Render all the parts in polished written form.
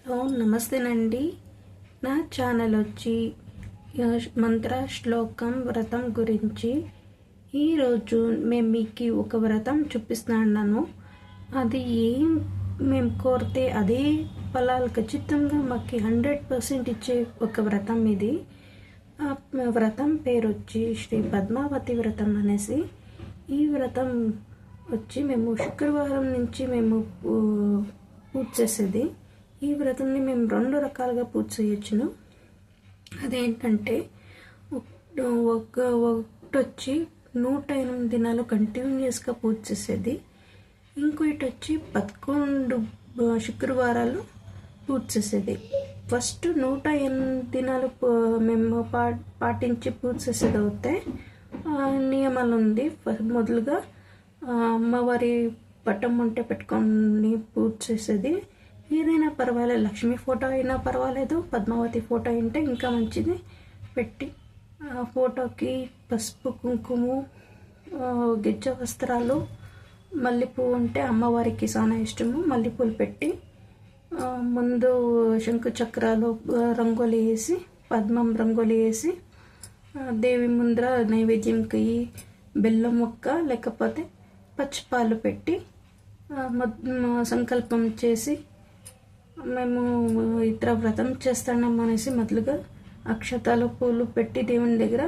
Hello నమస్తేనండి. నా channel వచ్చి మంత్ర శ్లోకం వ్రతం గురించి ఈరోజు మీకు ఒక వ్రతం చూపిస్తున్నాను. అది ఏం మేము కోరితే అదే ఫలాలు ఖచ్చితంగా మాకు 100% ఇచ్చే ఒక వ్రతం ఇది. ఆ వ్రతం పేరు వచ్చి శ్రీ పద్మావతి వ్రతం అనేసి. ఈ వ్రతం వచ్చి మేము శుక్రవారం నుంచి మేము పూజ చేసేది. ఈ వ్రతంని మేము 2 రకాలుగా పూజ చేయొచ్చును. అదేంటంటే ఒకటొచ్చి 108 దినాలు కంటిన్యూస్గా పూజ చేసేది. ఇంకోటి వచ్చి 11 శుక్రవారాలు పూజ చేసేది. ఫస్ట్ 108 దినాలు మేము పాటించి పూజ చేసేది అవుతే నియమాలు ఉంది. మొదలుగా అమ్మవారి పటం ఉంటే పెట్టుకొని పూజ చేసేది. ఏదైనా పర్వాలేదు, లక్ష్మీ ఫోటో అయినా పర్వాలేదు, పద్మావతి ఫోటో ఉంటే ఇంకా మంచిది పెట్టి ఆ ఫోటోకి పసుపు కుంకుమ, గిజ్జ వస్త్రాలు, మల్లెపూలు ఉంటే అమ్మవారికి చాలా ఇష్టము, మల్లెపూలు పెట్టి ముందు శంకు చక్రాలు రంగోలి వేసి, పద్మం రంగోలి వేసి దేవి ముందర నైవేద్యంకి బెల్లం ముక్క లేకపోతే పచ్చిపాలు పెట్టి సంకల్పం చేసి మేము ఇతర వ్రతం చేస్తున్నాం అనేసి మొదలుగా అక్షతాలు పూలు పెట్టి దేవుని దగ్గర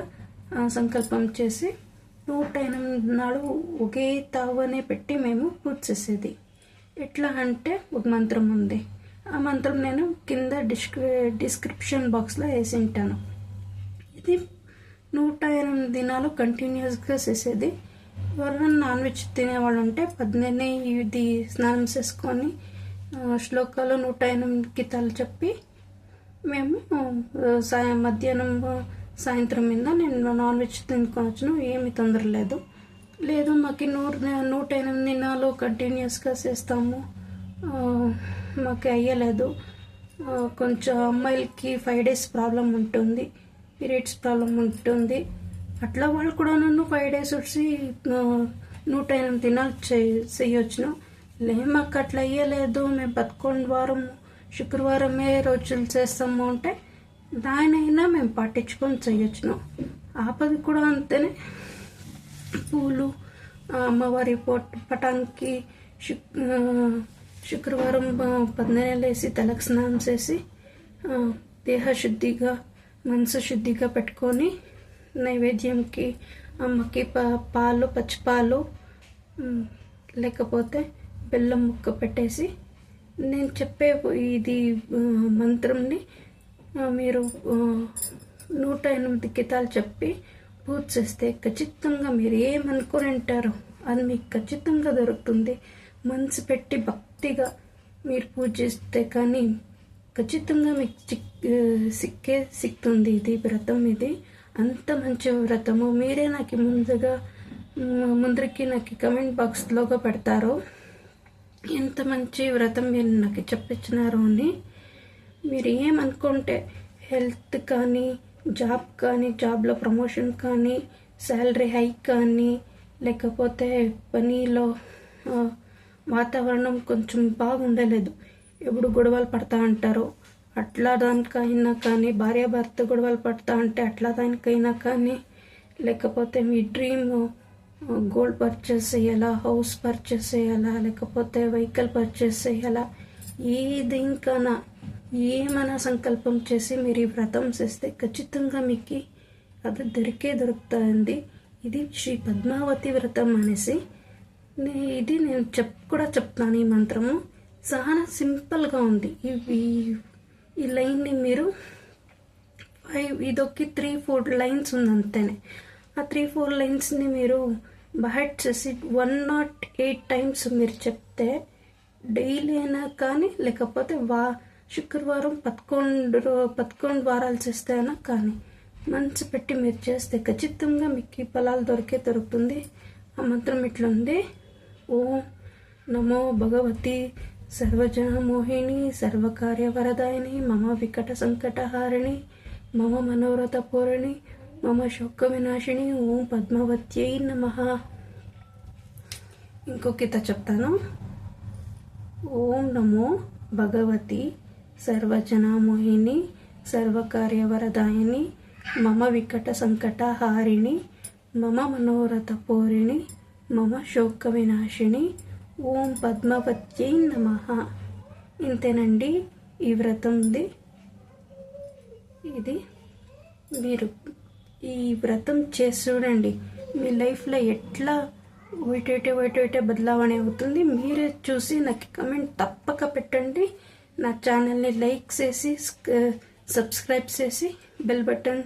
సంకల్పం చేసి 108 నాడు ఒకే తావనే పెట్టి మేము పూజ చేసేది. ఎట్లా అంటే ఒక మంత్రం ఉంది. ఆ మంత్రం నేను కింద డిస్క్రిప్షన్ బాక్స్లో వేసి ఉంటాను. ఇది 108 దినాలు కంటిన్యూస్గా చేసేది. ఎవరైనా నాన్ వెజ్ తినేవాళ్ళు ఉంటే 18 ఇది స్నానం చేసుకొని శ్లోకాలు 108 గీతాలు చెప్పి మేము మధ్యాహ్నం సాయంత్రం మీద నేను నాన్ వెజ్ తినుకోవచ్చును, ఏమి తొందర లేదు. మాకు 108 దినాలు కంటిన్యూస్గా చేస్తాము, మాకు అయ్యలేదు. కొంచెం అమ్మాయిలకి 5 days ప్రాబ్లం ఉంటుంది, పీరియడ్స్ ప్రాబ్లం ఉంటుంది. అట్లా వాళ్ళు కూడా నన్ను 5 days వచ్చి 108 దినాలు చేయొచ్చును. మాకు అట్లా అయ్యలేదు, మేము 11 వారం శుక్రవారమే రోజులు చేస్తాము అంటే దానైనా మేము పాటించుకొని చేయొచ్చును. ఆపది కూడా అంతేనే. పూలు అమ్మవారి పటానికి శుక్రవారం 14 వేసి తలకు స్నానం చేసి దేహశుద్ధిగా మనసు శుద్ధిగా పెట్టుకొని నైవేద్యంకి అమ్మకి పాలు, పచ్చిపాలు లేకపోతే బెల్లం ముక్క పెట్టేసి నేను చెప్పే ఇది మంత్రంని మీరు 108 గీతాలు చెప్పి పూజ చేస్తే ఖచ్చితంగా మీరు ఏమనుకొని ఉంటారో అది మీకు ఖచ్చితంగా దొరుకుతుంది. మనసు పెట్టి భక్తిగా మీరు పూజ చేస్తే కానీ ఖచ్చితంగా మీకు సిక్కుతుంది. ఇది వ్రతం, ఇది అంత మంచి వ్రతము. మీరే నాకు ముందరికి నాకు కమెంట్ బాక్స్లోగా పెడతారు ఎంత మంచి వ్రతం మీరు నాకు చెప్పించినారు అని. మీరు ఏమనుకుంటే హెల్త్ కానీ, జాబ్ కానీ, జాబ్లో ప్రమోషన్ కానీ, శాలరీ హైక్ కానీ, లేకపోతే పనిలో వాతావరణం కొంచెం బాగుండలేదు, ఎప్పుడు గొడవలు పడతా అంటారు, అట్లా దానికైనా కానీ, భార్యాభర్త గొడవలు పడతా అంటే అట్లా దానికైనా కానీ, లేకపోతే మీ డ్రీమ్ గోల్డ్ పర్చేస్ చేయాలా, హౌస్ పర్చేస్ చేయాలా, లేకపోతే వెహికల్ పర్చేస్ చేయాలా, ఏది ఇంకా ఏమైనా సంకల్పం చేసి మీరు ఈ వ్రతం చేస్తే ఖచ్చితంగా మీకు అది దొరుకుతుంది. ఇది శ్రీ పద్మావతి వ్రతం అనేసి. ఇది నేను కూడా చెప్తాను. ఈ మంత్రము చాలా సింపుల్గా ఉంది. ఈ లైన్ని మీరు ఇదొక 3-4 లైన్స్ ఉంది అంతేనే. ఆ 3-4 లైన్స్ని మీరు బైట్ చేసి 108 times మీరు చెప్తే డైలీ అయినా కానీ, లేకపోతే శుక్రవారం 11 వారాలు చేస్తే అయినా కానీ మనసు పెట్టి మీరు చేస్తే ఖచ్చితంగా మీకు ఈ ఫలాలు దొరుకుతుంది. ఆ మంత్రం ఇట్లుంది: ఓం నమో భగవతి సర్వజన మోహిని సర్వకార్యవరదాయిని మమ వికట సంకటహారిణి మమ మనోరథ పూరణి మమ శోక వినాశిని ఓం పద్మావత్యై నమః. ఇంకో గీత చెప్తాను. ఓం నమో భగవతి సర్వజనామోహిని సర్వకార్యవరదాయిని మమ వికట సంకటహారిణి మమ మనోరథ పూరిణి మమ శోక వినాశిని ఓం పద్మవత్యై నమః. ఇంతేనండి ఈ వ్రతంది. ఇది మీరు ఈ వ్రతం చేసి చూడండి, మీ లైఫ్లో ఎట్లా వైటే బదలావణి అవుతుంది. మీరే చూసి నాకు కమెంట్ తప్పక పెట్టండి. నా ఛానల్ని లైక్ చేసి సబ్స్క్రైబ్ చేసి బెల్ బటన్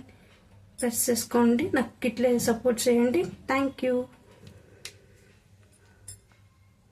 ప్రెస్ చేసుకోండి. నాకు ఇట్లే సపోర్ట్ చేయండి. Thank you.